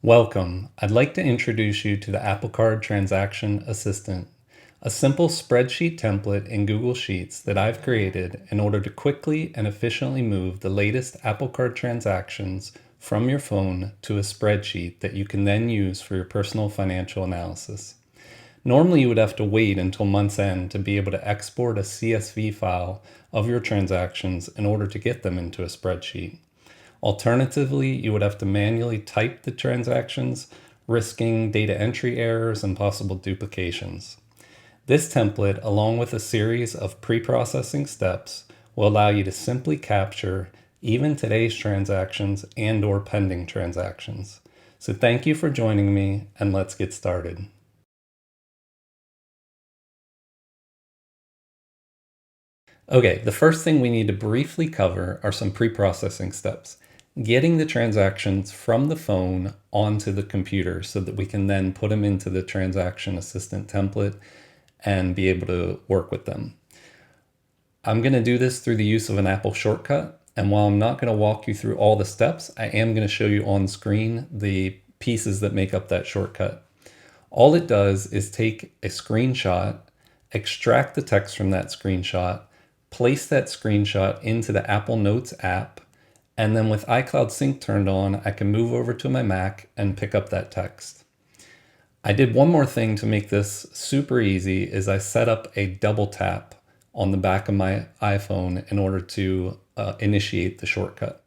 Welcome. I'd like to introduce you to the Apple Card Transaction Assistant, a simple spreadsheet template in Google Sheets that I've created in order to quickly and efficiently move the latest Apple Card transactions from your phone to a spreadsheet that you can then use for your personal financial analysis. Normally, you would have to wait until month's end to be able to export a CSV file of your transactions in order to get them into a spreadsheet. Alternatively, you would have to manually type the transactions, risking data entry errors and possible duplications. This template, along with a series of pre-processing steps, will allow you to simply capture even today's transactions and/or pending transactions. So thank you for joining me, and let's get started. Okay, the first thing we need to briefly cover are some pre-processing steps. Getting the transactions from the phone onto the computer so that we can then put them into the transaction assistant template and be able to work with them. I'm going to do this through the use of an Apple shortcut. And while I'm not going to walk you through all the steps, I am going to show you on screen the pieces that make up that shortcut. All it does is take a screenshot, extract the text from that screenshot, place that screenshot into the Apple Notes app, and then with iCloud Sync turned on, I can move over to my Mac and pick up that text. I did one more thing to make this super easy is I set up a double tap on the back of my iPhone in order to initiate the shortcut.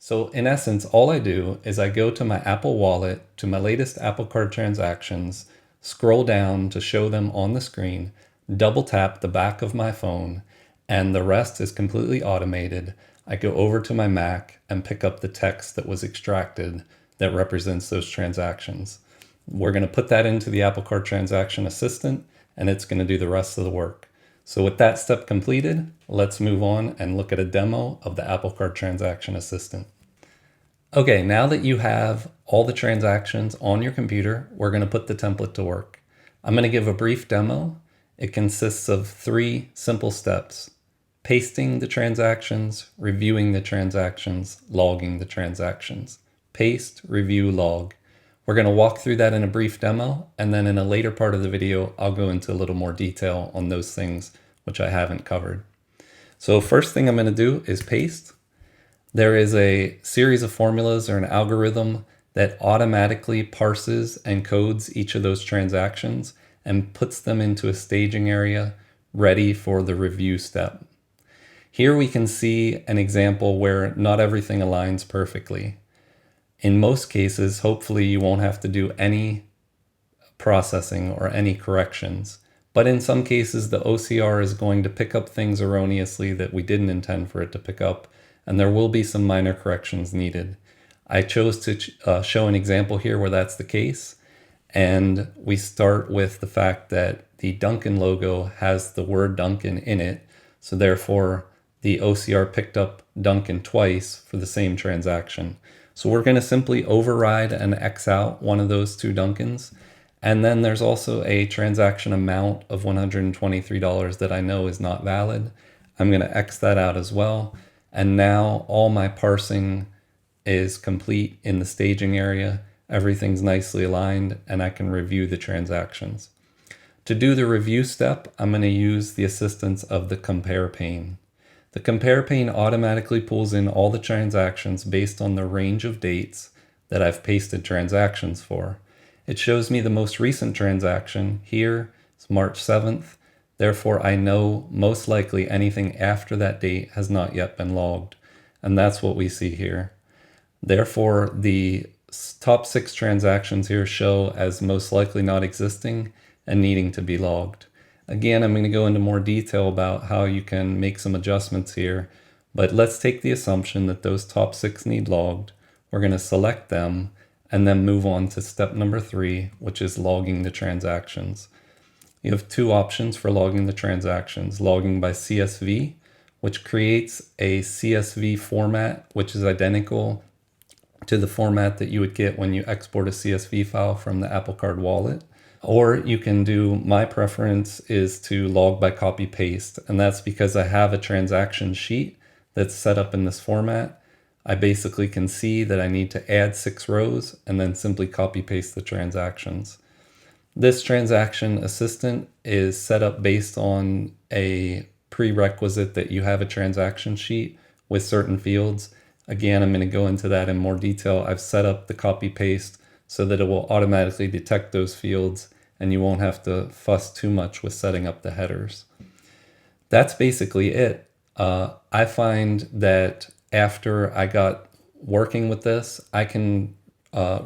So in essence, all I do is I go to my Apple Wallet, to my latest Apple Card transactions, scroll down to show them on the screen, double tap the back of my phone, and the rest is completely automated. I go over to my Mac and pick up the text that was extracted that represents those transactions. We're going to put that into the Apple Card Transaction Assistant, and it's going to do the rest of the work. So with that step completed, let's move on and look at a demo of the Apple Card Transaction Assistant. Okay, now that you have all the transactions on your computer, we're going to put the template to work. I'm going to give a brief demo. It consists of 3 simple steps: pasting the transactions, reviewing the transactions, logging the transactions. Paste, review, log. We're going to walk through that in a brief demo, and then in a later part of the video, I'll go into a little more detail on those things which I haven't covered. So first thing I'm going to do is paste. There is a series of formulas or an algorithm that automatically parses and codes each of those transactions and puts them into a staging area ready for the review step. Here we can see an example where not everything aligns perfectly. In most cases, hopefully you won't have to do any processing or any corrections. But in some cases, the OCR is going to pick up things erroneously that we didn't intend for it to pick up, and there will be some minor corrections needed. I chose to show an example here where that's the case, and we start with the fact that the Dunkin' logo has the word Dunkin' in it, so therefore the OCR picked up Dunkin' twice for the same transaction. So we're going to simply override and X out one of those 2 Dunkins. And then there's also a transaction amount of $123 that I know is not valid. I'm going to X that out as well. And now all my parsing is complete in the staging area. Everything's nicely aligned, and I can review the transactions. To do the review step, I'm going to use the assistance of the compare pane. The compare pane automatically pulls in all the transactions based on the range of dates that I've pasted transactions for. It shows me the most recent transaction. Here, it's March 7th. Therefore, I know most likely anything after that date has not yet been logged. And that's what we see here. Therefore, the top 6 transactions here show as most likely not existing and needing to be logged. Again, I'm going to go into more detail about how you can make some adjustments here, but let's take the assumption that those top 6 need logged. We're going to select them and then move on to step number 3, which is logging the transactions. You have 2 options for logging the transactions: logging by CSV, which creates a CSV format, which is identical to the format that you would get when you export a CSV file from the Apple Card wallet. Or you can do, my preference is to log by copy paste, and that's because I have a transaction sheet that's set up in this format. I basically can see that I need to add 6 rows and then simply copy paste the transactions. This transaction assistant is set up based on a prerequisite that you have a transaction sheet with certain fields. Again, I'm going to go into that in more detail. I've set up the copy paste so that it will automatically detect those fields and you won't have to fuss too much with setting up the headers. That's basically it. I find that after I got working with this, I can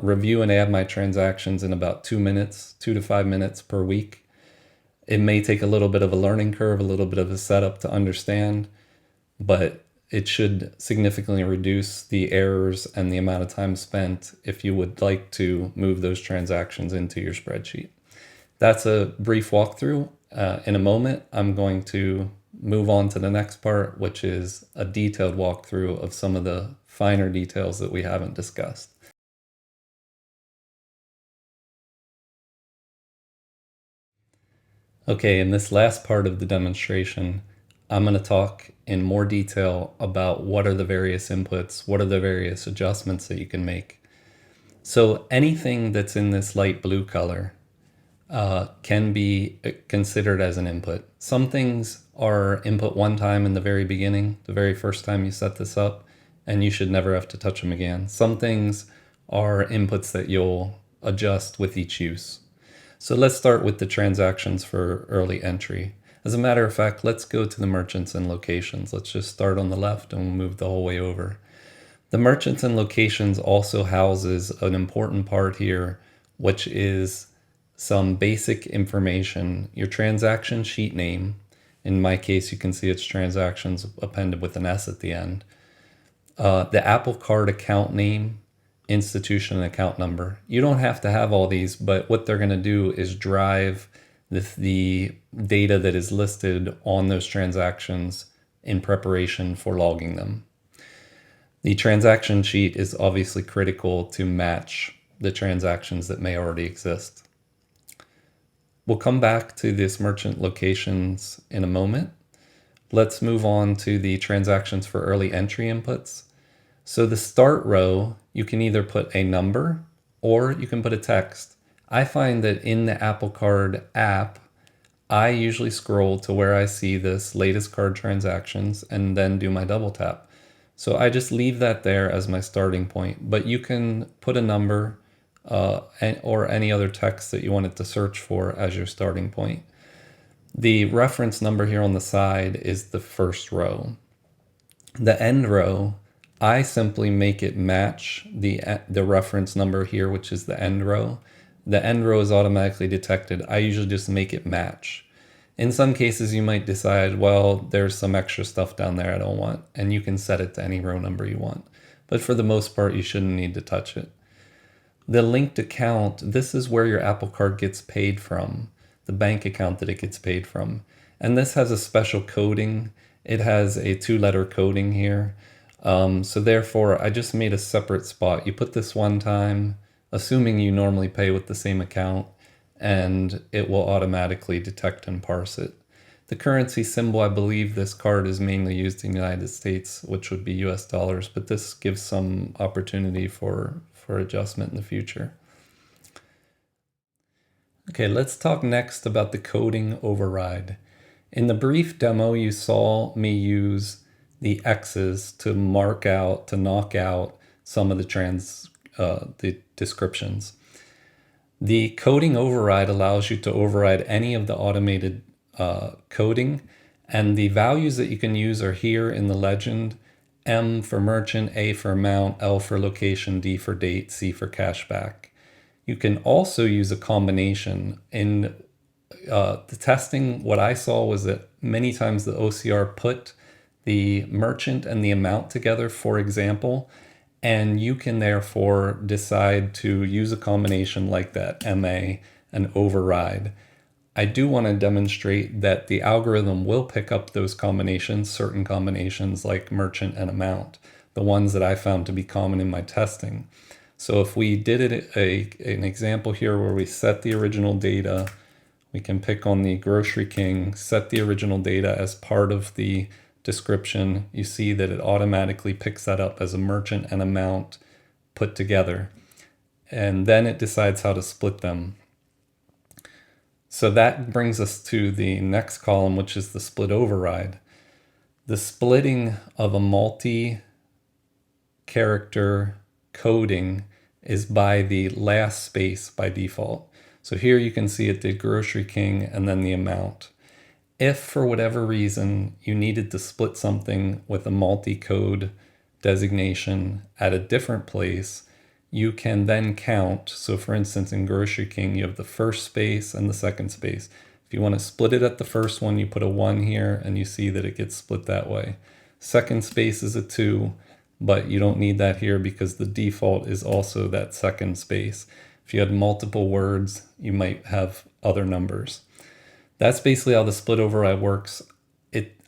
review and add my transactions in about 2 minutes, 2 to 5 minutes per week. It may take a little bit of a learning curve, a little bit of a setup to understand, but it should significantly reduce the errors and the amount of time spent if you would like to move those transactions into your spreadsheet. That's a brief walkthrough. In a moment, I'm going to move on to the next part, which is a detailed walkthrough of some of the finer details that we haven't discussed. Okay, in this last part of the demonstration, I'm going to talk in more detail about what are the various inputs, what are the various adjustments that you can make. So anything that's in this light blue color can be considered as an input. Some things are input one time in the very beginning, the very first time you set this up, and you should never have to touch them again. Some things are inputs that you'll adjust with each use. So let's start with the transactions for early entry. As a matter of fact, let's go to the merchants and locations. Let's just start on the left and we'll move the whole way over. The merchants and locations also houses an important part here, which is some basic information, your transaction sheet name. In my case, you can see it's transactions appended with an S at the end. The Apple Card account name, institution, and account number. You don't have to have all these, but what they're going to do is drive the data that is listed on those transactions in preparation for logging them. The transaction sheet is obviously critical to match the transactions that may already exist. We'll come back to this merchant locations in a moment. Let's move on to the transactions for early entry inputs. So the start row, you can either put a number or you can put a text. I find that in the Apple Card app, I usually scroll to where I see this latest card transactions and then do my double tap. So I just leave that there as my starting point, but you can put a number or any other text that you wanted to search for as your starting point. The reference number here on the side is the first row. The end row, I simply make it match the reference number here, which is the end row. The end row is automatically detected. I usually just make it match. In some cases, you might decide, well, there's some extra stuff down there I don't want, and you can set it to any row number you want. But for the most part, you shouldn't need to touch it. The linked account, this is where your Apple Card gets paid from, the bank account that it gets paid from. And this has a special coding. It has a 2-letter coding here. So therefore, I just made a separate spot. You put this one time, assuming you normally pay with the same account, and it will automatically detect and parse it. The currency symbol, I believe this card is mainly used in the United States, which would be US dollars, but this gives some opportunity for adjustment in the future. Okay, let's talk next about the coding override. In the brief demo, you saw me use the X's to knock out some of the descriptions. The coding override allows you to override any of the automated coding, and the values that you can use are here in the legend. M for merchant, A for amount, L for location, D for date, C for cashback. You can also use a combination. In the testing, what I saw was that many times the OCR put the merchant and the amount together, for example, and you can therefore decide to use a combination like that, MA, and override. I do want to demonstrate that the algorithm will pick up those combinations, certain combinations like merchant and amount, the ones that I found to be common in my testing. So if we did an example here where we set the original data, we can pick on the Grocery King, set the original data as part of the description. You see that it automatically picks that up as a merchant and amount put together. And then it decides how to split them. So that brings us to the next column, which is the split override. The splitting of a multi-character coding is by the last space by default. So here you can see it did Grocery King and then the amount. If for whatever reason you needed to split something with a multi-code designation at a different place, you can then count. So for instance, in Grocery King, you have the first space and the second space. If you want to split it at the first one, you put a 1 here and you see that it gets split that way. Second space is a 2, but you don't need that here because the default is also that second space. If you had multiple words, you might have other numbers. That's basically how the split override works.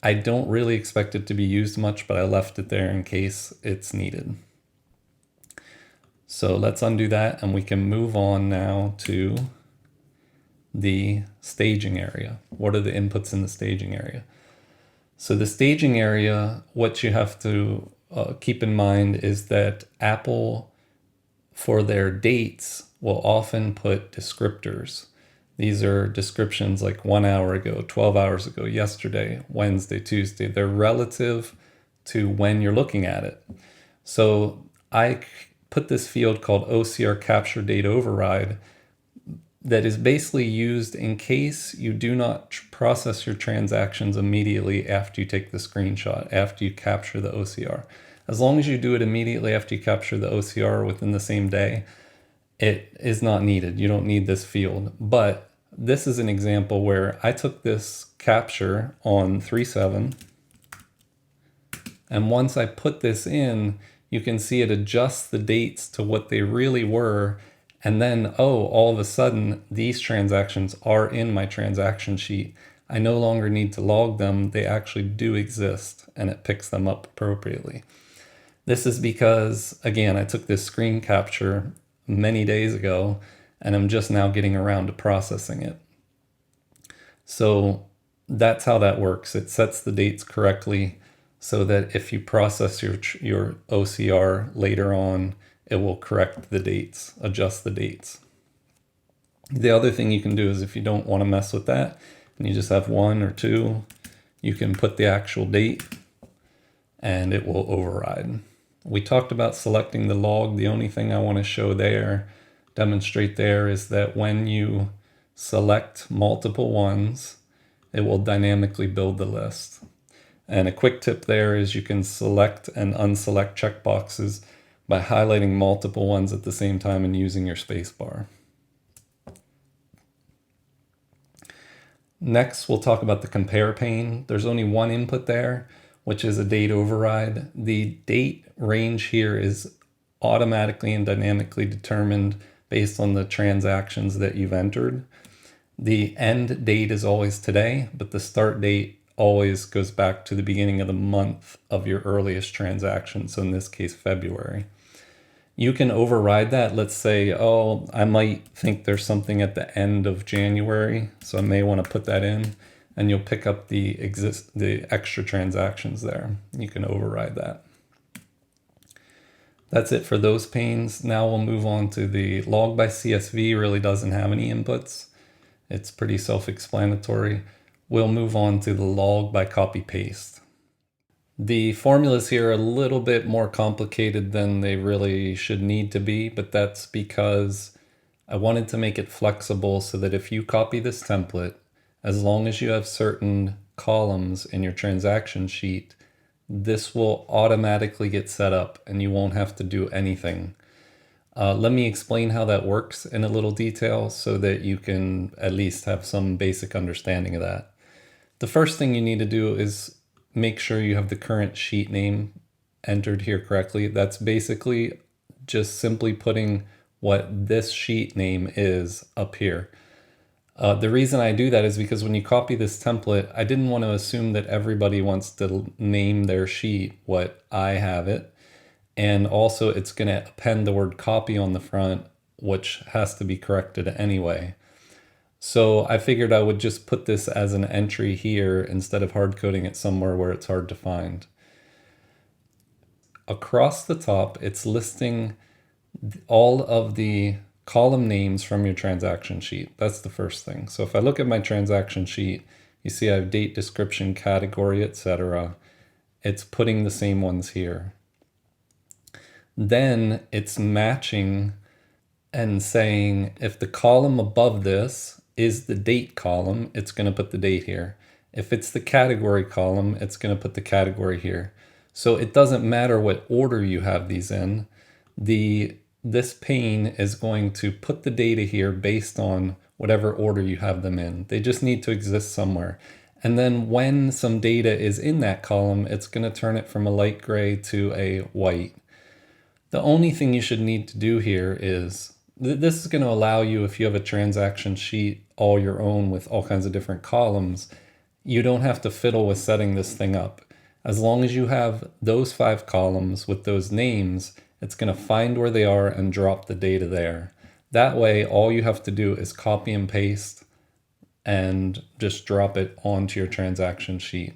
I don't really expect it to be used much, but I left it there in case it's needed. So let's undo that and we can move on now to the staging area. What are the inputs in the staging area? So the staging area, what you have to keep in mind is that Apple, for their dates, will often put descriptors. These are descriptions like 1 hour ago, 12 hours ago, yesterday, Wednesday, Tuesday. They're relative to when you're looking at it. So I put this field called OCR capture date override that is basically used in case you do not process your transactions immediately after you take the screenshot, after you capture the OCR. As long as you do it immediately after you capture the OCR within the same day, it is not needed. You don't need this field. But this is an example where I took this capture on 3/7, and once I put this in, you can see it adjusts the dates to what they really were. And then, all of a sudden, these transactions are in my transaction sheet. I no longer need to log them. They actually do exist, and it picks them up appropriately. This is because, again, I took this screen capture many days ago, and I'm just now getting around to processing it. So that's how that works. It sets the dates correctly so that if you process your OCR later on, it will correct the dates, adjust the dates. The other thing you can do is if you don't want to mess with that and you just have 1 or 2, you can put the actual date and it will override. We talked about selecting the log. The only thing I want to demonstrate there is that when you select multiple ones, it will dynamically build the list. And a quick tip there is you can select and unselect checkboxes by highlighting multiple ones at the same time and using your spacebar. Next, we'll talk about the compare pane. There's only one input there, which is a date override. The date range here is automatically and dynamically determined based on the transactions that you've entered. The end date is always today, but the start date always goes back to the beginning of the month of your earliest transaction. So in this case, February. You can override that. Let's say, I might think there's something at the end of January, so I may want to put that in, and you'll pick up the extra transactions there. You can override that. That's it for those panes. Now we'll move on to the log by CSV. Really doesn't have any inputs. It's pretty self-explanatory. We'll move on to the log by copy paste. The formulas here are a little bit more complicated than they really should need to be, but that's because I wanted to make it flexible so that if you copy this template, as long as you have certain columns in your transaction sheet, this will automatically get set up and you won't have to do anything. Let me explain how that works in a little detail so that you can at least have some basic understanding of that. The first thing you need to do is make sure you have the current sheet name entered here correctly. That's basically just simply putting what this sheet name is up here. The reason I do that is because when you copy this template, I didn't want to assume that everybody wants to name their sheet what I have it. And also it's going to append the word copy on the front, which has to be corrected anyway. So I figured I would just put this as an entry here instead of hard coding it somewhere where it's hard to find. Across the top, it's listing all of the column names from your transaction sheet. That's the first thing. So if I look at my transaction sheet, you see I have date, description, category, etc. It's putting the same ones here. Then it's matching and saying if the column above this is the date column, it's going to put the date here. If it's the category column, it's going to put the category here. So it doesn't matter what order you have these in. This pane is going to put the data here based on whatever order you have them in. They just need to exist somewhere. And then when some data is in that column, it's going to turn it from a light gray to a white. The only thing you should need to do here is, this is going to allow you, if you have a transaction sheet all your own with all kinds of different columns, you don't have to fiddle with setting this thing up. As long as you have those 5 columns with those names, it's going to find where they are and drop the data there. That way, all you have to do is copy and paste and just drop it onto your transaction sheet.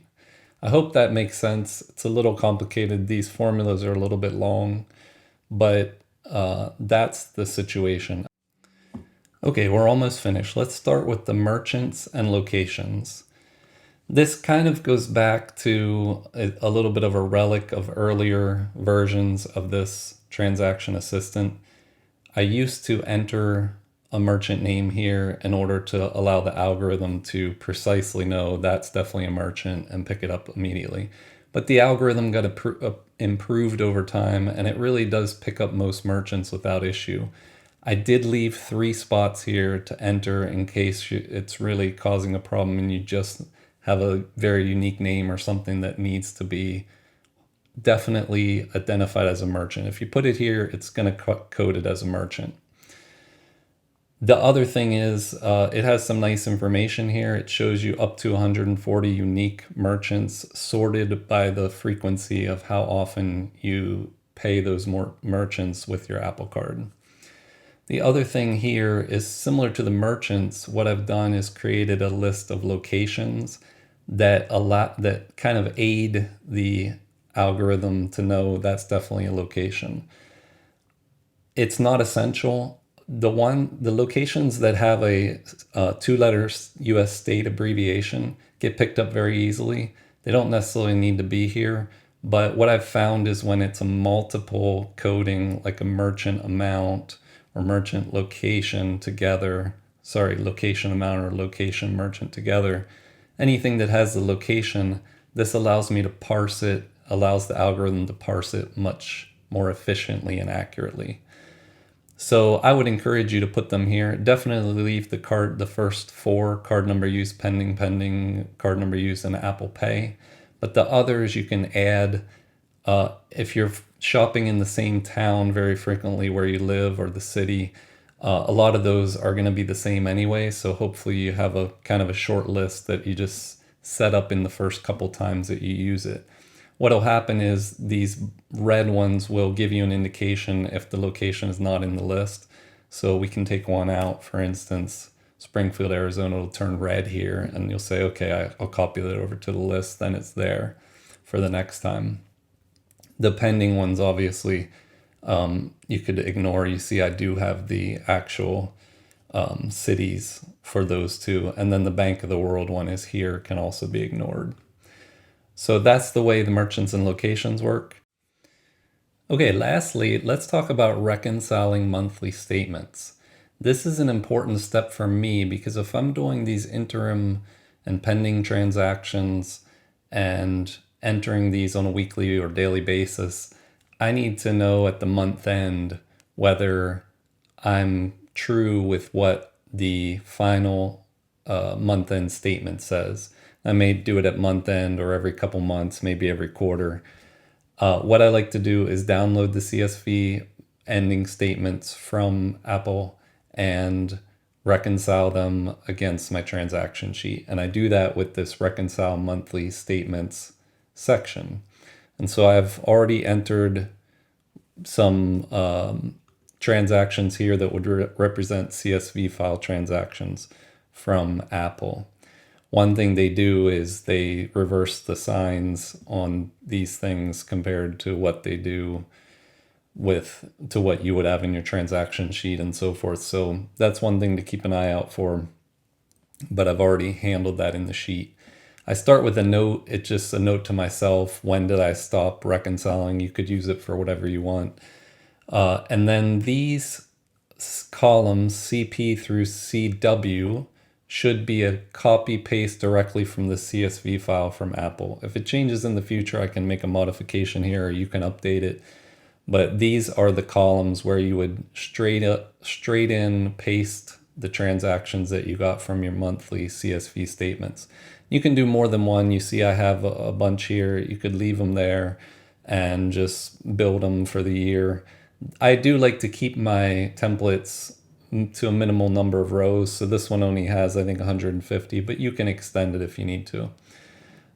I hope that makes sense. It's a little complicated. These formulas are a little bit long, but that's the situation. Okay, we're almost finished. Let's start with the merchants and locations. This kind of goes back to a little bit of a relic of earlier versions of this transaction assistant. I used to enter a merchant name here in order to allow the algorithm to precisely know that's definitely a merchant and pick it up immediately. But the algorithm got improved over time, and it really does pick up most merchants without issue. I did leave 3 spots here to enter in case it's really causing a problem and you just have a very unique name or something that needs to be definitely identified as a merchant. If you put it here, it's going to code it as a merchant. The other thing is it has some nice information here. It shows you up to 140 unique merchants sorted by the frequency of how often you pay those merchants with your Apple Card. The other thing here is similar to the merchants. What I've done is created a list of locations that kind of aid the algorithm to know that's definitely a location. It's not essential. The locations that have a 2-letter US state abbreviation get picked up very easily. They don't necessarily need to be here, but what I've found is when it's a multiple coding, like a merchant amount or merchant location together, location amount or location merchant together, anything that has the location, this allows me to parse it, allows the algorithm to parse it much more efficiently and accurately. So I would encourage you to put them here. Definitely leave the first 4, card number used, pending, card number used, and Apple Pay. But the others you can add if you're shopping in the same town very frequently where you live or the city. A lot of those are going to be the same anyway. So hopefully you have a kind of a short list that you just set up in the first couple times that you use it. What'll happen is these red ones will give you an indication if the location is not in the list. So we can take one out, for instance, Springfield, Arizona will turn red here, and you'll say, okay, I'll copy that over to the list, then it's there for the next time. The pending ones, obviously, you could ignore. You see I do have the actual cities for those 2, and then the Bank of the World one is here, can also be ignored. So that's the way the merchants and locations work. Okay, lastly, let's talk about reconciling monthly statements. This is an important step for me because if I'm doing these interim and pending transactions and entering these on a weekly or daily basis, I need to know at the month end whether I'm true with what the final month end statement says. I may do it at month end or every couple months, maybe every quarter. What I like to do is download the CSV ending statements from Apple and reconcile them against my transaction sheet. And I do that with this reconcile monthly statements section. And so I've already entered some transactions here that would represent CSV file transactions from Apple. One thing they do is they reverse the signs on these things compared to what they do to what you would have in your transaction sheet and so forth. So that's one thing to keep an eye out for, but I've already handled that in the sheet. I start with a note. It's just a note to myself. When did I stop reconciling? You could use it for whatever you want. And then these columns, CP through CW, should be a copy paste directly from the CSV file from Apple. If it changes in the future, I can make a modification here, or you can update it. But these are the columns where you would straight in paste the transactions that you got from your monthly CSV statements. You can do more than one. You see I have a bunch here. You could leave them there and just build them for the year. I do like to keep my templates to a minimal number of rows. So this one only has, I think, 150, but you can extend it if you need to.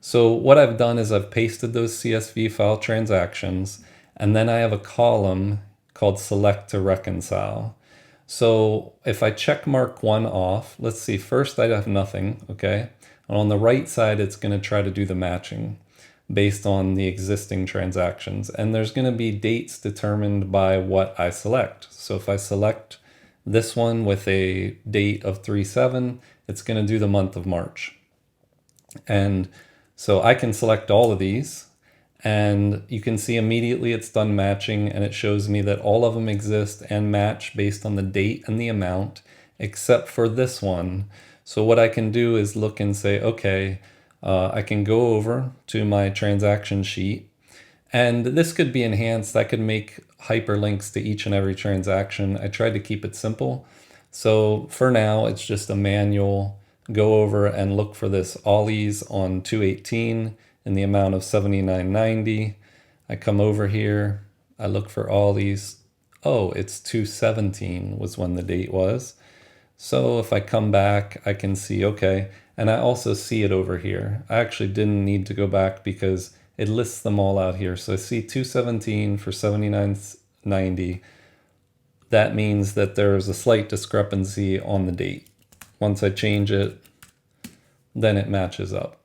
So what I've done is I've pasted those CSV file transactions, and then I have a column called select to reconcile. So if I check mark one off, let's see, first I have nothing, okay? And on the right side, it's gonna try to do the matching based on the existing transactions. And there's gonna be dates determined by what I select. So if I select this one with a date of 3/7, it's gonna do the month of March. And so I can select all of these, and you can see immediately it's done matching, and it shows me that all of them exist and match based on the date and the amount, except for this one. So what I can do is look and say, okay, I can go over to my transaction sheet, and this could be enhanced. I could make hyperlinks to each and every transaction. I tried to keep it simple. So for now, it's just a manual. Go over and look for this Ollie's on 2/18 in the amount of $79.90. I come over here. I look for Ollie's. Oh, it's 2/17 was when the date was. So if I come back, I can see, okay, and I also see it over here. I actually didn't need to go back because it lists them all out here. So I see 2/17 for $79.90. That means that there's a slight discrepancy on the date. Once I change it, then it matches up.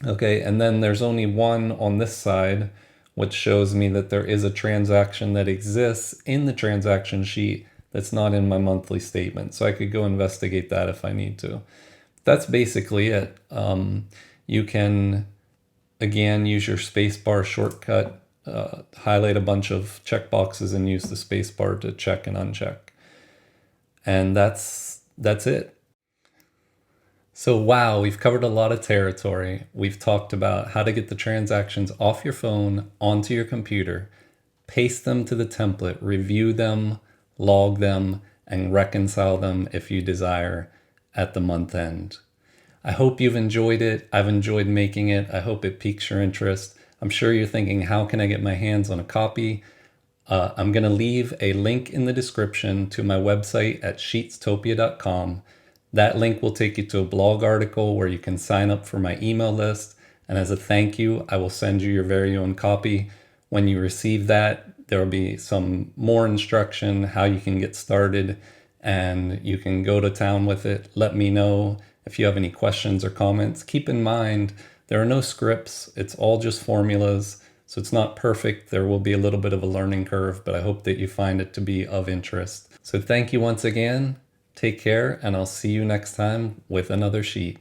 Okay, and then there's only one on this side, which shows me that there is a transaction that exists in the transaction sheet that's not in my monthly statement. So I could go investigate that if I need to. That's basically it. You can, again, use your spacebar shortcut, highlight a bunch of checkboxes and use the spacebar to check and uncheck. And that's it. So wow, we've covered a lot of territory. We've talked about how to get the transactions off your phone onto your computer, paste them to the template, review them, log them, and reconcile them if you desire at the month end. I hope you've enjoyed it. I've enjoyed making it. I hope it piques your interest. I'm sure you're thinking, how can I get my hands on a copy? I'm going to leave a link in the description to my website at sheetstopia.com. That link will take you to a blog article where you can sign up for my email list. And as a thank you, I will send you your very own copy. When you receive that, there will be some more instruction, how you can get started, and you can go to town with it. Let me know if you have any questions or comments. Keep in mind, there are no scripts. It's all just formulas. So it's not perfect. There will be a little bit of a learning curve, but I hope that you find it to be of interest. So thank you once again. Take care, and I'll see you next time with another sheet.